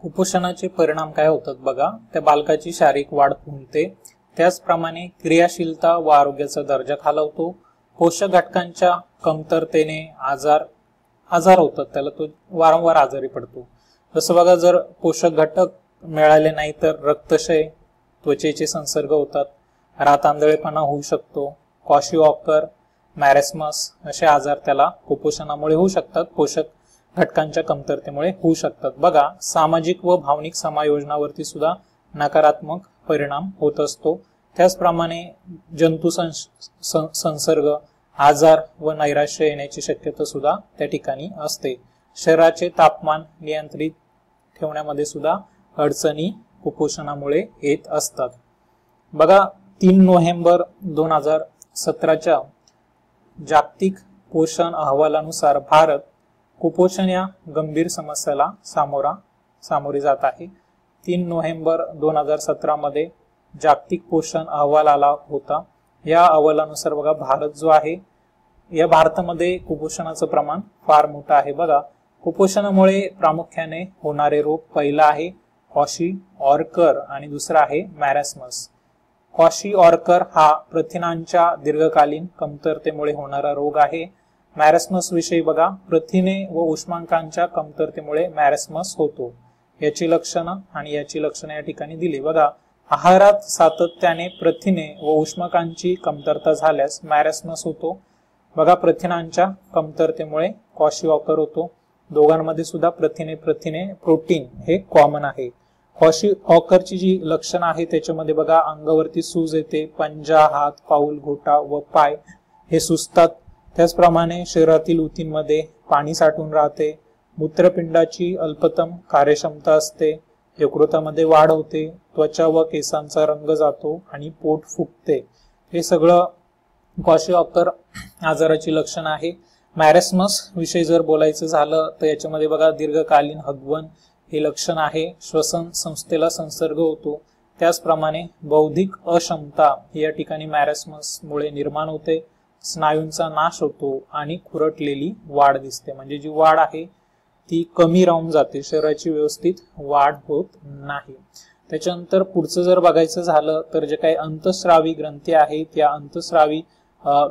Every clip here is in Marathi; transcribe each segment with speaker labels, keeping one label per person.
Speaker 1: कुपोषणाचे परिणाम काय होतात बघा. त्या बालकाची शारीरिक वाढ खुंटते, त्याचप्रमाणे क्रियाशीलता व आरोग्याचा दर्जा खालावतो. पोषक घटकांच्या कमतरतेने आजार होतात, त्याला तो वारंवार आजारी पडतो. जसं बघा, जर पोषक घटक मिळाले नाही तर रक्तक्षय, त्वचेचे संसर्ग होतात, रातांधळेपणा होऊ शकतो, क्वॉशिऑकर, मॅरेस्मस असे आजार त्याला कुपोषणामुळे होऊ शकतात, पोषक घटकांच्या कमतरतेमुळे होऊ शकतात. बघा, सामाजिक व भावनिक समायोजनावरती सुद्धा नकारात्मक परिणाम होत असतो. त्याचप्रमाणे जंतू संसर्ग, आजार व नैराश्य येण्याची शक्यता सुद्धा त्या ठिकाणी असते. शरीराचे तापमान नियंत्रित ठेवण्यामध्ये सुद्धा अडचणी कुपोषणामुळे येत असतात. बघा, 3 नोव्हेंबर 2017च्या जागतिक पोषण अहवालानुसार भारत कुपोषण या गंभीर समस्येला सामोरे जात आहे. 3 नोव्हेंबर 2017 मध्ये जागतिक पोषण अहवाल आला होता. या अहवालानुसार बघा, भारत जो आहे, या भारतामध्ये कुपोषणाचं प्रमाण फार मोठं आहे. बघा, कुपोषणामुळे प्रामुख्याने होणारे रोग पहिला आहे क्वॉशिऑकर आणि दुसरा आहे मॅरेस्मस. क्वॉशिऑकर हा प्रथिनांच्या दीर्घकालीन कमतरतेमुळे होणारा रोग आहे. मॅरेस्मस विषयी बघा, प्रथिने व उष्मांकांच्या कमतरतेमुळे मॅरेस्मस होतो. याची लक्षणं आणि याची लक्षणं या ठिकाणी दिली. बघा, आहारात सातत्याने प्रथिने व उष्मांकांची कमतरता झाल्यास मॅरेस्मस होतो. बघा, प्रथिनांच्या कमतरतेमुळे क्वॉशिऑकर होतो. दोघांमध्ये सुद्धा प्रथिने प्रोटीन हे कॉमन आहे. क्वॉशिऑकरची जी लक्षणं आहे त्याच्यामध्ये बघा, अंगावरती सूज येते, पंजा, हात, पाऊल, घोटा व पाय हे सुजतात. त्याचप्रमाणे शरीरातील ऊतींमध्ये पाणी साठून राहते, मूत्रपिंडाची अल्पतम कार्यक्षमता असते, यकृतामध्ये वाढ होते, त्वचा व केसांचा रंग जातो आणि पोट फुगते. हे सगळं क्वॉशिऑकर आजाराची लक्षणं आहे. मॅरेस्मस विषयी जर बोलायचं झालं तर याच्यामध्ये बघा, दीर्घकालीन हगवण हे लक्षण आहे. श्वसन संस्थेला संसर्ग होतो. त्याचप्रमाणे बौद्धिक अक्षमता या ठिकाणी मॅरेस्मस मुळे निर्माण होते. स्नायूंचा नाश होतो आणि खुरटलेली वाढ दिसते, म्हणजे जी वाढ आहे ती कमी राहून जाते, शरीराची व्यवस्थित वाढ होत नाही. त्याच्यानंतर पुढचं जर बघायचं झालं तर जे काही अंतस्रावी ग्रंथी आहेत, या अंतस्रावी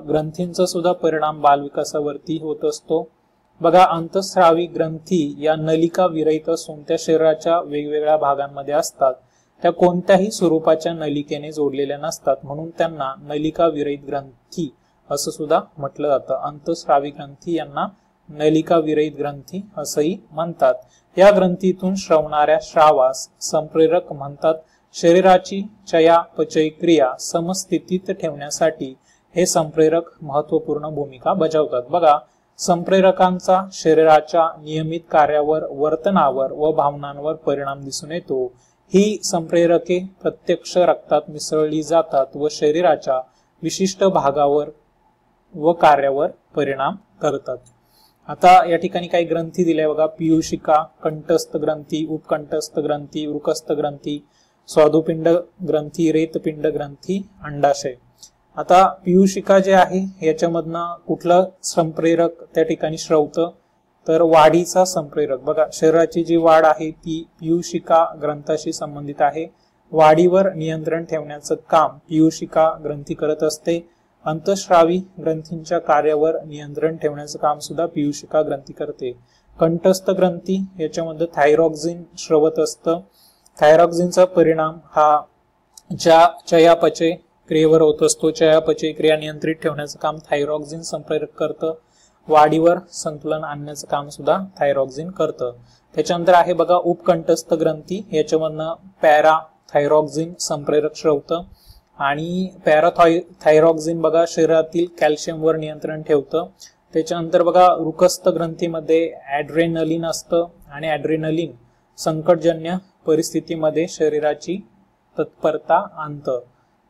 Speaker 1: ग्रंथींचा सुद्धा परिणाम बालविकासावरती होत असतो. बघा, अंतस्रावी ग्रंथी या नलिका विरहित असून त्या शरीराच्या वेगवेगळ्या भागांमध्ये असतात. त्या कोणत्याही स्वरूपाच्या नलिकेने जोडलेल्या नसतात, म्हणून त्यांना नलिका विरहित ग्रंथी असं सुद्धा म्हटलं जातं. अंतस्रावी ग्रंथी यांना नलिका विरहित ग्रंथी असंही म्हणतात. या ग्रंथीतून श्रवणाऱ्या श्रावास संप्रेरक म्हणतात. शरीराची चयापचय क्रिया समस्थितीत ठेवण्यासाठी हे संप्रेरक महत्वपूर्ण भूमिका बजावतात. बघा, संप्रेरकांचा शरीराच्या नियमित कार्यावर, वर्तनावर व भावनांवर परिणाम दिसून येतो. ही संप्रेरके प्रत्यक्ष रक्तात मिसळली जातात व शरीराच्या विशिष्ट भागावर व कार्यावर परिणाम करतात. आता या ठिकाणी काही ग्रंथी दिल्या बघा, पीयूषिका, कंठस्थ ग्रंथी, उपकंठस्थ ग्रंथी, वृकस्थ ग्रंथी, स्वादुपिंड ग्रंथी, रेतपिंड ग्रंथी, अंडाशय. आता पीयूषिका जे आहे याच्यामधनं कुठलं संप्रेरक त्या ठिकाणी श्रवतं तर वाढीचा संप्रेरक. बघा, शरीराची जी वाढ आहे ती पीयूषिका ग्रंथाशी संबंधित आहे. वाढीवर नियंत्रण ठेवण्याचं काम पीयूषिका ग्रंथी करत असते. अंतस्रावी ग्रंथींच्या कार्यावर नियंत्रण ठेवण्याचं काम सुद्धा पीयूषिका ग्रंथी करते. कंठस्थ ग्रंथी याच्यामध्ये थायरॉक्सिन श्रवत असतं. थायरॉक्सिनचा परिणाम हा चयापचय क्रियेवर होत असतो. चयापचय क्रिया नियंत्रित ठेवण्याचं काम थायरॉक्सिन संप्रेरक करतं. वाढीवर संतुलन आणण्याचं काम सुद्धा थायरॉक्सिन करतं. त्याच्यानंतर आहे बघा, उपकंठस्थ ग्रंथी, याच्यामधनं पॅराथायरॉक्सिन संप्रेरक श्रवतं आणि पॅराथायरॉक्सिन बघा शरीरातील कॅल्शियमवर नियंत्रण ठेवतं. त्याच्यानंतर बघा, वृकस्थ ग्रंथीमध्ये ॲड्रेनलिन असतं आणि ॲड्रेनलिन संकटजन्य परिस्थितीमध्ये शरीराची तत्परता आणतं.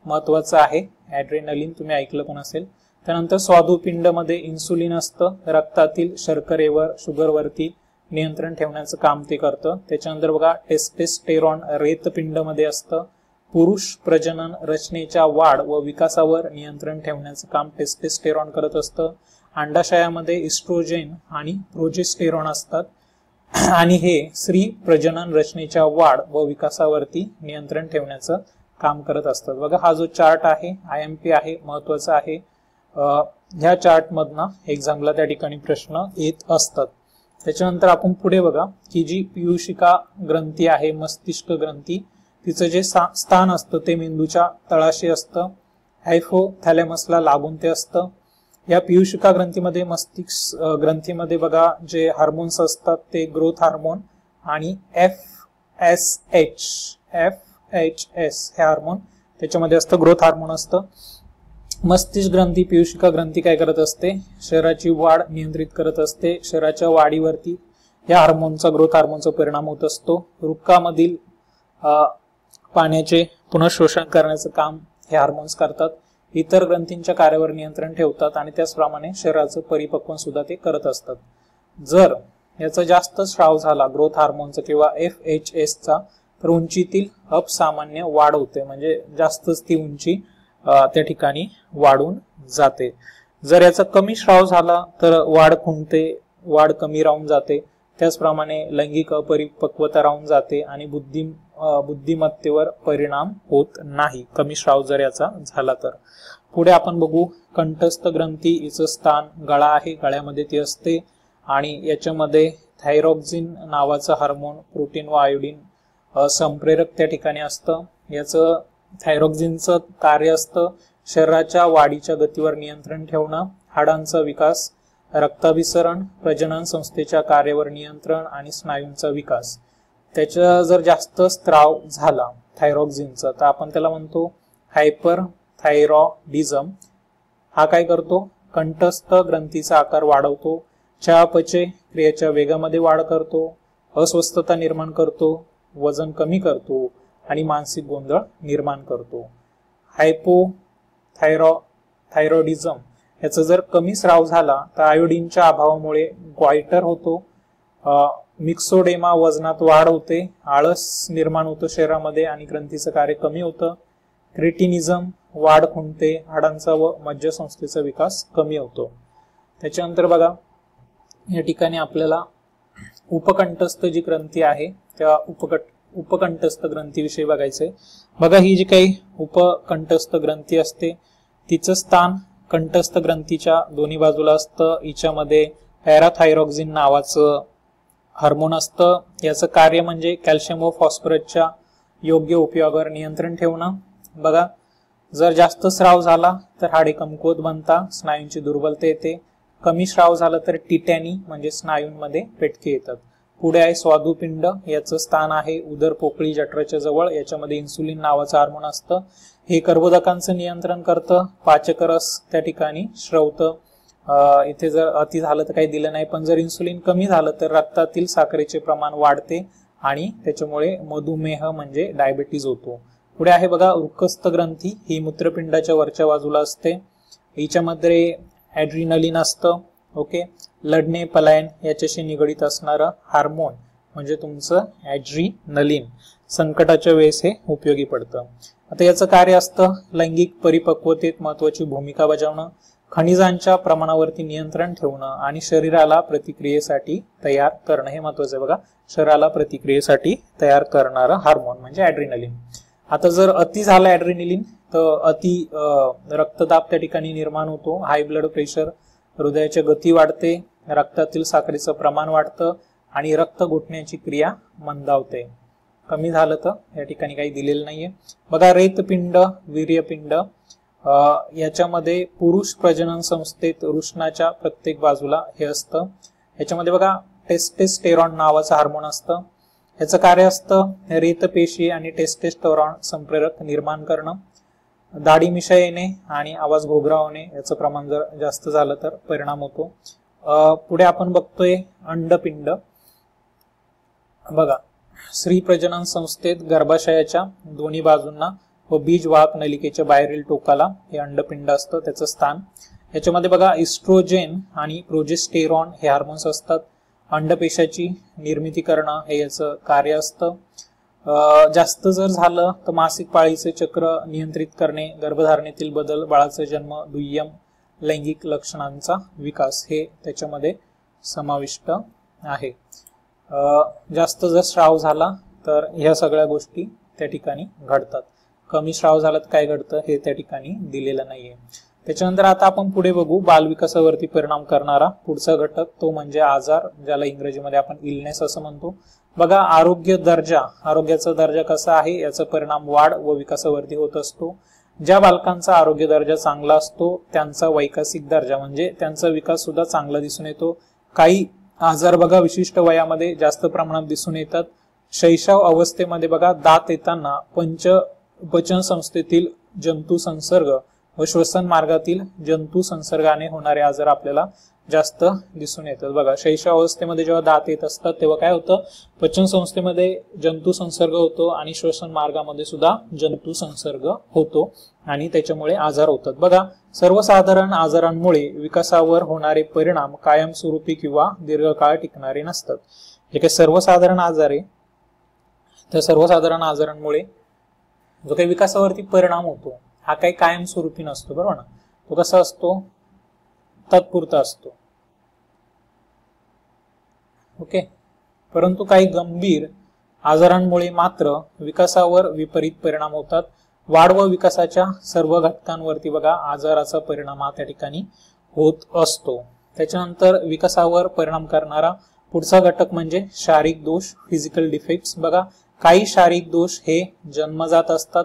Speaker 1: महत्वाचं आहे ॲड्रेनलिन, तुम्ही ऐकलं पण असेल. त्यानंतर स्वादुपिंडमध्ये इन्सुलिन असतं, रक्तातील शर्करेवर, शुगरवरती नियंत्रण ठेवण्याचं काम ते करतं. त्याच्यानंतर बघा, टेस्टेस्टेरॉन रेतपिंडमध्ये असतं. पुरुष प्रजनन रचनेच्या वाढ व विकासावर नियंत्रण ठेवण्याचं काम टेस्टेस्टेरॉन करत असतं. अंडाशयामध्ये इस्ट्रोजेन आणि प्रोजेस्टेरॉन असतात. आणि हे स्त्री प्रजनन रचनेच्या वाढ व विकासावरती नियंत्रण ठेवण्याचं काम करत असतात. बघा हा जो चार्ट आहे IMP आहे, महत्वाचा आहे. ह्या चार्ट मधनं एक्झामला त्या ठिकाणी प्रश्न येत असतात. त्याच्यानंतर आपण पुढे बघा की जी पीयूषिका ग्रंथी आहे, मस्तिष्क ग्रंथी, तिचं जे स्थान असतं ते मेंदूच्या तळाशी असतं. हायपोथॅलेमसला लागून ते असतं. या पीयूषिका ग्रंथीमध्ये, मस्तिष्क ग्रंथीमध्ये बघा जे हार्मोन्स असतात ते ग्रोथ हार्मोन आणि FSH हे हार्मोन त्याच्यामध्ये असतं, ग्रोथ हार्मोन असतं. मस्तिष्क ग्रंथी, पीयूषिका ग्रंथी काय करत असते, शरीराची वाढ नियंत्रित करत असते. शरीराच्या वाढीवरती या हार्मोनचा, ग्रोथ हार्मोनचा परिणाम होत असतो. वृक्कामधील पाण्याचे पुनर्शोषण करण्याचं काम हे हार्मोन्स करतात. इतर ग्रंथींच्या कार्यावर नियंत्रण ठेवतात आणि त्याचप्रमाणे शरीराचं परिपक्वन सुद्धा ते करत असतात. जर याचा जास्त स्राव झाला ग्रोथ हार्मोनचा किंवा FHS चा, तर उंचीतील अपसामान्य वाढ होते, म्हणजे जास्तच ती उंची त्या ठिकाणी वाढून जाते. जर याचा कमी स्राव झाला तर वाढ खुंटते, वाढ कमी राहून जाते. त्याचप्रमाणे लैंगिक अपरिपक्वता राहून जाते आणि बुद्धिमत्तेवर परिणाम होत नाही, कमी स्राव जर याचा झाला तर. पुढे आपण बघू कंठस्थ ग्रंथी, हिचं स्थान गळा आहे, गळ्यामध्ये ती असते आणि याच्यामध्ये थायरॉक्सिन नावाचं हार्मोन, प्रोटीन व आयोडीन संप्रेरक त्या ठिकाणी असतं. याचं थायरॉक्सिनचं कार्य असतं शरीराच्या वाढीच्या गतीवर नियंत्रण ठेवणं, हाडांचा विकास, रक्ताभिसरण, प्रजनन संस्थेच्या कार्यावर नियंत्रण आणि स्नायूंचा विकास. त्याचा जर जास्त स्त्राव झाला थायरॉक्सिनचा तर आपण त्याला म्हणतो हायपरथायरॉइडिझम. हा काय करतो, कंठस्थ ग्रंथीचा आकार वाढवतो, चयापचय क्रियेच्या वेगामध्ये वाढ करतो, अस्वस्थता निर्माण करतो, वजन कमी करतो आणि मानसिक गोंधळ निर्माण करतो. हायपोथायरॉइडिझम याचा जर कमी स्राव झाला तर आयोडीनच्या अभावामुळे ग्वायटर होतो, मिक्सोडेमा वजनात वाढ होते, आळस निर्माण होतो शरीरामध्ये आणि ग्रंथीचं कार्य कमी होतं. क्रिटिनिझम वाढ खुंटते, हाडांचा व मज्जासंस्थेचा विकास कमी होतो. त्याच्यानंतर बघा या ठिकाणी आपल्याला उपकंठस्थ जी ग्रंथी आहे त्या उपकंठस्थ ग्रंथीविषयी बघायचंय. बघा ही जी काही उपकंठस्थ ग्रंथी असते तिचं स्थान कंठस्थ ग्रंथीच्या दोन्ही बाजूला असतं. हिच्यामध्ये पॅराथायरॉक्सिन नावाचं हार्मोन असतं. याचं कार्य म्हणजे कॅल्शियम व फॉस्फरसच्या योग्य उपयोगावर नियंत्रण ठेवणं. बघा जर जास्त स्राव झाला तर हाडे कमकुवत बनतात, स्नायूंची दुर्बलता येते. कमी स्राव झाला तर टिटॅनी म्हणजे स्नायूंमध्ये पेटके येतात. पुढे आहे स्वादुपिंड, याचं स्थान आहे उदर पोकळी जठराच्या जवळ. याच्यामध्ये इन्सुलिन नावाचं हार्मोन असतं. हे कर्बोदकांचं नियंत्रण करतं. पाचकरस त्या ठिकाणी श्रवतं. इथे जर अति झालं तर काही दिलं नाही, पण जर इन्सुलिन कमी झालं तर रक्तातील साखरेचे प्रमाण वाढते आणि त्याच्यामुळे मधुमेह म्हणजे डायबिटीज होतो. पुढे आहे बघा वृक्कस्थ ग्रंथी, ही मूत्रपिंडाच्या वरच्या बाजूला असते. हिच्यामध्ये ॲड्रिनलिन असतं. ओके, लढणे पलायन याच्याशी निगडीत असणारं हार्मोन म्हणजे तुमचं ॲड्रिनलिन. संकटाच्या वेळेस हे उपयोगी पडतं. आता याचं कार्य असतं लैंगिक परिपक्वतेत महत्वाची भूमिका बजावणं, खनिजांच्या प्रमाणावरती नियंत्रण ठेवणं आणि शरीराला प्रतिक्रियेसाठी तयार करणं. हे महत्वाचं आहे बघा, शरीराला प्रतिक्रियेसाठी तयार करणारं हार्मोन म्हणजे ॲड्रिनलिन. आता जर अति झालं ॲड्रिनलिन तर अति रक्तदाब त्या ठिकाणी निर्माण होतो, हाय ब्लड प्रेशर, हृदयाची गती वाढते, रक्तातील साखरेचं प्रमाण वाढतं आणि रक्त घोटण्याची क्रिया मंदावते. कमी झालं तर या ठिकाणी काही दिलेलं नाहीये. बघा रेतपिंड, वीर्यपिंड, याच्यामध्ये पुरुष प्रजनन संस्थेत वृषणाच्या प्रत्येक बाजूला हे असतं. याच्यामध्ये बघा टेस्टेस्टेरॉन नावाचं हार्मोन असतं. याचं कार्य असतं रेतपेशी आणि टेस्टेस्टेरॉन संप्रेरक निर्माण करणं. दाढी मिशा येणे आणि आवाज घोगरा होणे याचं प्रमाण जर जास्त झालं तर परिणाम होतो. पुढे आपण बघतोय अंडपिंड. बघा स्त्री प्रजनन संस्थेत गर्भाशयाच्या दोन्ही बाजूंना व बीज वाहक नलिकेच्या बाहेरील टोकाला हे अंडपिंड असतं, त्याचं स्थान. याच्यामध्ये बघा इस्ट्रोजेन आणि प्रोजेस्टेरॉन हे हार्मोन्स असतात. अंडपेशाची निर्मिती करणं हे याचं कार्य असतं. जास्त जर झालं तर मासिक पाळीचे चक्र नियंत्रित करणे, गर्भधारणेतील बदल, बाळाचा जन्म, दुय्यम लैंगिक लक्षणांचा विकास हे त्याच्यामध्ये समाविष्ट आहे. जास्त जर स्राव झाला तर ह्या सगळ्या गोष्टी त्या ठिकाणी घडतात. कमी स्राव झाला तर काय घडतं हे त्या ठिकाणी दिलेलं नाहीये. त्याच्यानंतर आता आपण पुढे बघू बालविकासावरती परिणाम करणारा पुढचा घटक, तो म्हणजे आजार, ज्याला इंग्रजीमध्ये आपण इलनेस असं म्हणतो. बघा आरोग्याचा दर्जा कसा आहे याचा परिणाम वाढ व विकासावरती होत असतो. ज्या बालकांचा आरोग्य दर्जा चांगला असतो त्यांचा वैकसिक दर्जा म्हणजे त्यांचा विकास सुद्धा चांगला दिसून येतो. काही आजार बघा विशिष्ट वयामध्ये जास्त प्रमाणात दिसून येतात. शैशव अवस्थेमध्ये बघा दात येताना पचन संस्थेतील जंतू संसर्ग व श्वसन मार्गातील जंतू संसर्गाने होणारे आजार आपल्याला जास्त दिसून येतात. बघा शैशव अवस्थेमध्ये जेव्हा दात येत असतात तेव्हा काय होतं, पचन संस्थेमध्ये जंतू संसर्ग होतो आणि श्वसन मार्गामध्ये सुद्धा जंतू संसर्ग होतो आणि त्याच्यामुळे आजार होतात. बघा सर्वसाधारण आजारांमुळे विकासावर होणारे परिणाम कायमस्वरूपी किंवा दीर्घकाळ टिकणारे नसतात. जे काही सर्वसाधारण आजार आहे त्या सर्वसाधारण आजारांमुळे जो काही विकासावरती परिणाम होतो हा काही कायमस्वरूपी नसतो, बरोबर ना. तो कसा असतो, तात्पुरता असतो. ओके. परंतु काही गंभीर आजारांमुळे मात्र विकासावर विपरीत परिणाम होतात. वाढ व विकासाच्या सर्व घटकांवरती बघा आजाराचा परिणाम हा त्या ठिकाणी होत असतो. त्याच्यानंतर विकासावर परिणाम करणारा पुढचा घटक म्हणजे शारीरिक दोष, फिजिकल डिफेक्ट्स. बघा काही शारीरिक दोष हे जन्मजात असतात.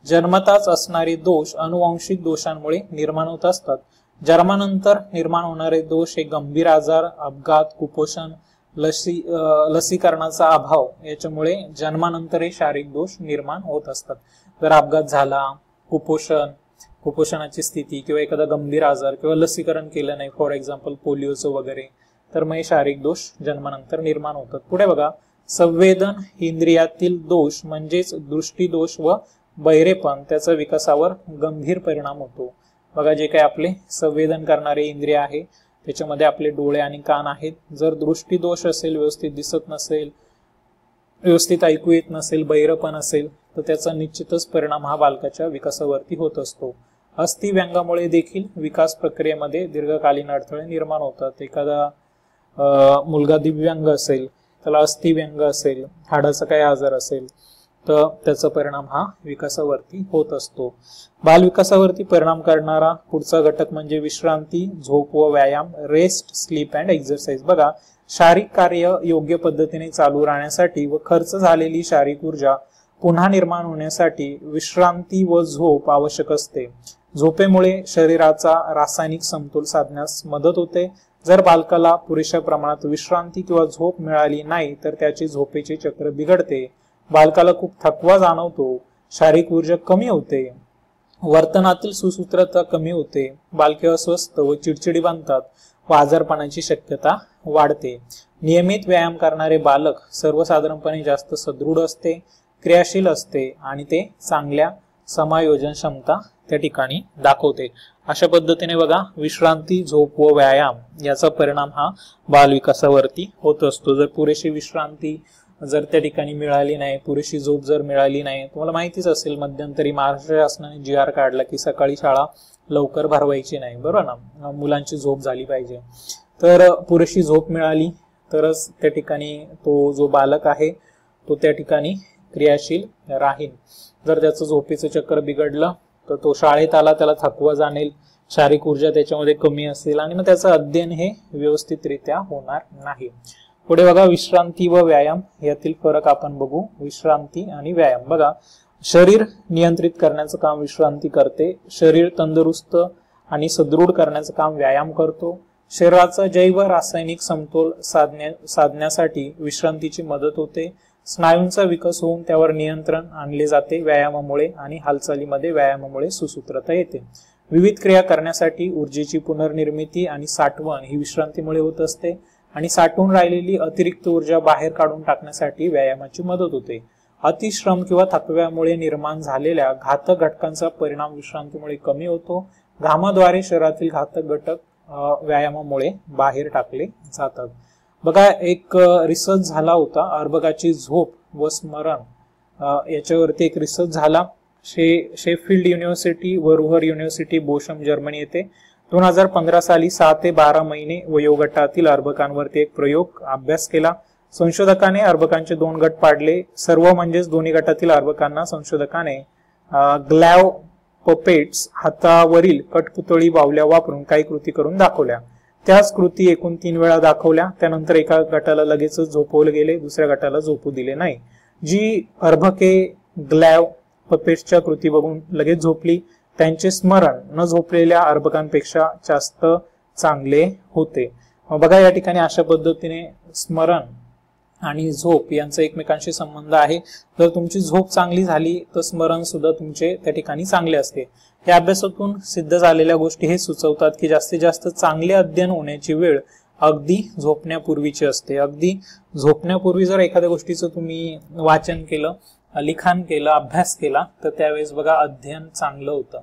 Speaker 1: जन्मताच असणारे दोष अनुवांशिक दोषांमुळे निर्माण होत असतात. जन्मानंतर निर्माण होणारे दोष हे गंभीर आजार, अपघात, कुपोषण, लसीकरणाचा अभाव याच्यामुळे जन्मानंतर हे शारीरिक दोष निर्माण होत असतात. जर अपघात झाला, कुपोषणाची स्थिती किंवा एखादा गंभीर आजार किंवा लसीकरण केलं नाही, फॉर एक्झाम्पल पोलिओचं वगैरे, तर मग हे शारीरिक दोष जन्मानंतर निर्माण होतात. पुढे बघा संवेदन इंद्रियातील दोष म्हणजेच दृष्टी दोष व बहिरेपण त्याचा विकासावर गंभीर परिणाम होतो. बघा जे काही आपले संवेदन करणारे इंद्रिय आहे त्याच्यामध्ये आपले डोळे आणि कान आहेत. जर दृष्टी दोष असेल, व्यवस्थित दिसत नसेल, व्यवस्थित ऐकू येत नसेल, बहिरेपण असेल तर त्याचा निश्चितच परिणाम हा बालकाच्या विकासावरती होत असतो. अस्थिव्यंगामुळे देखील विकास प्रक्रियेमध्ये दीर्घकालीन अडथळे निर्माण होतात. एखादा मुलगा दिव्यांग असेल, त्याला अस्थिव्यंग असेल, हाडाचा काही आजार असेल तर त्याचा परिणाम हा विकासावरती होत असतो. बालविकासावरती परिणाम करणारा पुढचा घटक म्हणजे विश्रांती, झोप व व्यायाम, रेस्ट, स्लीप अँड एक्सरसाइज. बघा शारीरिक कार्य योग्य पद्धतीने चालू राहण्यासाठी व खर्च झालेली शारीरिक ऊर्जा पुन्हा निर्माण होण्यासाठी विश्रांती व झोप आवश्यक असते. झोपेमुळे शरीराचा रासायनिक समतोल साधण्यास मदत होते. जर बालकाला पुरेशा प्रमाणात विश्रांती किंवा झोप मिळाली नाही तर त्याचे झोपेचे चक्र बिघडते. बालकाला खूप थकवा जाणवतो, शारीरिक ऊर्जा कमी होते, वर्तनातील सुसूत्रता कमी होते, बालके अस्वस्थ व चिडचिडी बनतात व आजारपणाची शक्यता वाढते. नियमित व्यायाम करणारे बालक सर्वसाधारणपणे जास्त सदृढ असते, क्रियाशील असते आणि ते चांगल्या समायोजन क्षमता त्या ठिकाणी दाखवते. अशा पद्धतीने बघा विश्रांती, झोप व व्यायाम याचा परिणाम हा बालविकासावरती होत असतो. जर पुरेशी विश्रांती जर त्या ठिकाणी मिळाली नाही, पुरेशी झोप जर मिळाली नाही, तुम्हाला माहितीच असेल मध्यंतरी महाराष्ट्र शासनाने GR काढला की सकाळी शाळा लवकर भरवायची नाही, बरोबर ना, मुलांची झोप झाली पाहिजे. तर पुरेशी झोप मिळाली तरच त्या ठिकाणी तो जो बालक आहे तो त्या ठिकाणी क्रियाशील राहील. जर त्याचं झोपेचं चक्र बिघडलं तर तो शाळेत आला त्याला थकवा जाणेल, शारीरिक ऊर्जा त्याच्यामध्ये कमी असेल आणि मग त्याचं अध्ययन हे व्यवस्थितरित्या होणार नाही. पुढे बघा विश्रांती व व्यायाम यातील फरक आपण बघू. विश्रांती आणि व्यायाम. बघा शरीर नियंत्रित करण्याचं काम विश्रांती करते, शरीर तंदुरुस्त आणि सदृढ करण्याचं काम व्यायाम करतो. शरीराचा जैव रासायनिक समतोल साधण्यासाठी विश्रांतीची मदत होते. स्नायूंचा विकास होऊन त्यावर नियंत्रण आणले जाते व्यायामामुळे आणि हालचालीमध्ये व्यायामामुळे सुसूत्रता येते. विविध क्रिया करण्यासाठी ऊर्जेची पुनर्निर्मिती आणि साठवण ही विश्रांतीमुळे होत असते आणि साठवून राहिलेली अतिरिक्त ऊर्जा बाहेर काढून टाकण्यासाठी व्यायामाची मदत होते. अतिश्रम किंवा थकव्यामुळे निर्माण झालेल्या घातक घटकांचा परिणाम विश्रांतीमुळे कमी होतो. घामाद्वारे शरीरातील घातक घटक व्यायामामुळे बाहेर टाकले जातात. बघा एक रिसर्च झाला होता अर्भकाची झोप व स्मरण याच्यावरती एक रिसर्च झाला. शेफिल्ड युनिव्हर्सिटी व रुहर युनिव्हर्सिटी बोशम जर्मनी येथे 2015 साली 6 ते 12 महिने वयोगटातील अर्भकांवरती एक प्रयोग अभ्यास केला. संशोधकाने अर्भकांचे 2 गट पाडले. सर्व म्हणजेच दोन्ही गटातील अर्भकांना संशोधकाने ग्लॅव पपेट्स हातावरील कठपुतळी बाहुल्या वापरून काही कृती करून दाखवल्या. त्याच कृती एकूण 3 वेळा दाखवल्या. त्यानंतर एका गटाला लगेचच झोपवले गेले, दुसऱ्या गटाला झोपू दिले नाही. जी अर्भके ग्लॅव पपेट्सच्या कृती बघून लगेच झोपली त्यांचे स्मरण न झोपलेल्या अर्भकांपेक्षा जास्त चांगले होते. बघा या ठिकाणी अशा पद्धतीने स्मरण आणि झोप यांचा एकमेकांशी संबंध आहे. जर तुमची झोप चांगली झाली तर स्मरण सुद्धा तुमचे त्या ठिकाणी चांगले असते. या अभ्यासातून सिद्ध झालेल्या गोष्टी हे सुचवतात की जास्तीत जास्त चांगले अध्ययन होण्याची वेळ अगदी झोपण्यापूर्वीची असते. अगदी झोपण्यापूर्वी जर एखाद्या गोष्टीचं तुम्ही वाचन केलं, लिखाण केलं, अभ्यास केला तर त्यावेळेस बघा अध्ययन चांगलं होतं.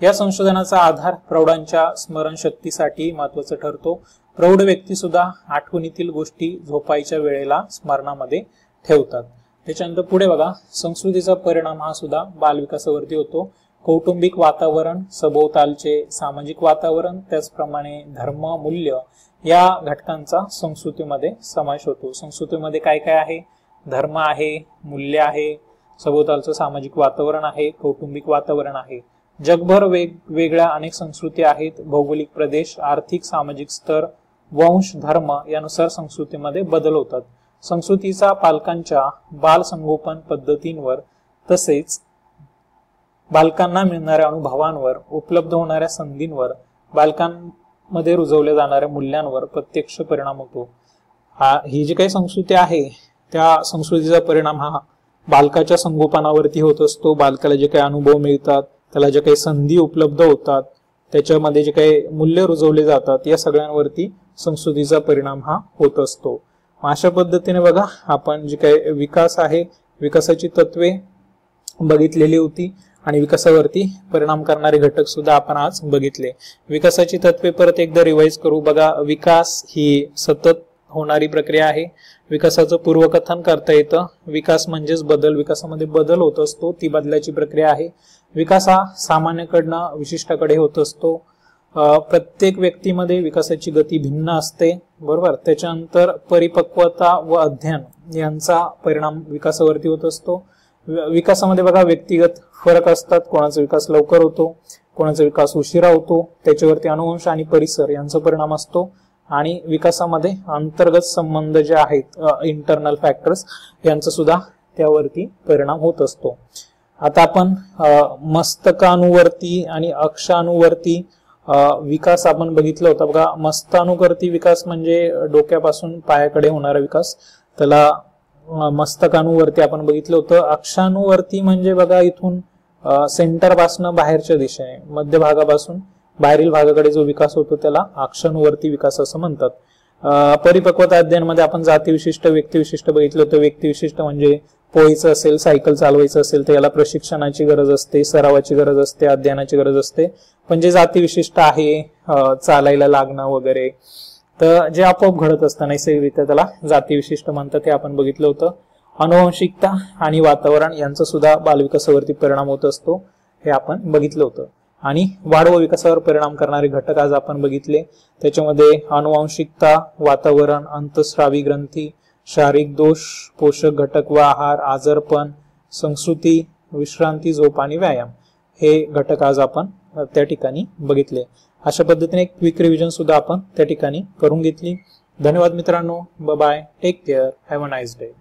Speaker 1: या संशोधनाचा आधार प्रौढांच्या स्मरणशक्तीसाठी महत्वाचा ठरतो. प्रौढ व्यक्ती सुद्धा आठवणीतील गोष्टी झोपायच्या वेळेला स्मरणामध्ये ठेवतात. त्याच्यानंतर पुढे बघा संस्कृतीचा परिणाम हा सुद्धा बालविकासावरती होतो. कौटुंबिक वातावरण, सभोवतालचे सामाजिक वातावरण, त्याचप्रमाणे धर्म, मूल्य या घटकांचा संस्कृतीमध्ये समावेश होतो. संस्कृतीमध्ये काय काय आहे? धर्म आहे, मूल्य आहे, सभोवतालचं सामाजिक वातावरण आहे, कौटुंबिक वातावरण आहे. जगभर वेगवेगळ्या अनेक संस्कृती आहेत. भौगोलिक प्रदेश, आर्थिक सामाजिक स्तर, वंश, धर्म यानुसार संस्कृतीमध्ये बदल होतात. संस्कृतीचा पालकांच्या बाल संगोपन पद्धतींवर तसेच बालकांना मिळणाऱ्या अनुभवांवर, उपलब्ध होणाऱ्या संधींवर, बालकांमध्ये रुजवल्या जाणाऱ्या मूल्यांवर प्रत्यक्ष परिणाम होतो. ही जी काही संस्कृती आहे त्या संस्कृतीचा परिणाम हा बालकाच्या संगोपनावरती होत असतो. बालकाला जे काही अनुभव मिळतात, त्याला जे काही संधी उपलब्ध होतात, त्याच्यामध्ये जे काही मूल्य रुजवले जातात या सगळ्यांवरती संस्कृतीचा परिणाम हा होत असतो. अशा पद्धतीने बघा आपण जे काही विकास आहे, विकासाची तत्वे बघितलेली होती आणि विकासावरती परिणाम करणारे घटक सुद्धा आपण आज बघितले. विकासाची तत्वे परत एकदा रिवाइज करू. बघा विकास ही सतत होणारी प्रक्रिया आहे. विकासाचं पूर्वकथन करता येतं. विकास म्हणजेच बदल, विकासामध्ये बदल होत असतो, ती बदलाची प्रक्रिया आहे. विकास हा सामान्यकडनं विशिष्टाकडे होत असतो. प्रत्येक व्यक्तीमध्ये विकासाची गती भिन्न असते, बरोबर. त्याच्यानंतर परिपक्वता व अध्ययन यांचा परिणाम विकासावरती होत असतो. विकासामध्ये बघा व्यक्तिगत फरक असतात. कोणाचा विकास लवकर होतो, कोणाचा विकास उशिरा होतो, त्याच्यावरती अनुवंश आणि परिसर यांचा परिणाम असतो. आणि विकासामध्ये अंतर्गत संबंध जे आहेत, इंटरनल फॅक्टर्स, यांचा सुद्धा त्यावरती परिणाम होत असतो. आता आपण मस्तकानुवर्ती आणि अक्षानुवर्ती विकास आपण बघितला होता. बघा मस्तानुवर्ती विकास म्हणजे डोक्यापासून पायाकडे होणारा विकास, त्याला मस्तकानुवर्ती आपण बघितलं होतं. अक्षानुवर्ती म्हणजे बघा इथून सेंटर पासून बाहेरच्या दिशेने, मध्य भागापासून बाहेरील भागाकडे जो विकास होतो त्याला अक्षानुवर्ती विकास असं म्हणतात. परिपक्वता अध्ययनामध्ये आपण जातीविशिष्ट, व्यक्तिविशिष्ट बघितलं होतं. व्यक्तिविशिष्ट म्हणजे पोहायचं असेल, सायकल चालवायचं असेल तर याला प्रशिक्षणाची गरज असते, सरावाची गरज असते, अध्ययनाची गरज असते. पण जे जातीविशिष्ट आहे, चालायला लागणं वगैरे, तर जे आपोआप घडत असतं नैसर्गिकरित्या त्याला जातीविशिष्ट म्हणतात, हे आपण बघितलं होतं. अनुवंशिकता आणि वातावरण यांचा सुद्धा बालविकासावरती परिणाम होत असतो, हे आपण बघितलं होतं. आणि वाढ व विकासावर परिणाम करणारे घटक आज आपण बघितले. त्याच्यामध्ये अनुवांशिकता, वातावरण, अंतःस्रावी ग्रंथी, शारीरिक दोष, पोषक घटक व आहार, आजारपण, संस्कृती, विश्रांती, झोप आणि व्यायाम हे घटक आज आपण त्या ठिकाणी बघितले. अशा पद्धतीने एक क्विक रिव्हिजन सुद्धा आपण त्या ठिकाणी करून घेतली. धन्यवाद मित्रांनो. Bye bye. Take care. Have a nice day.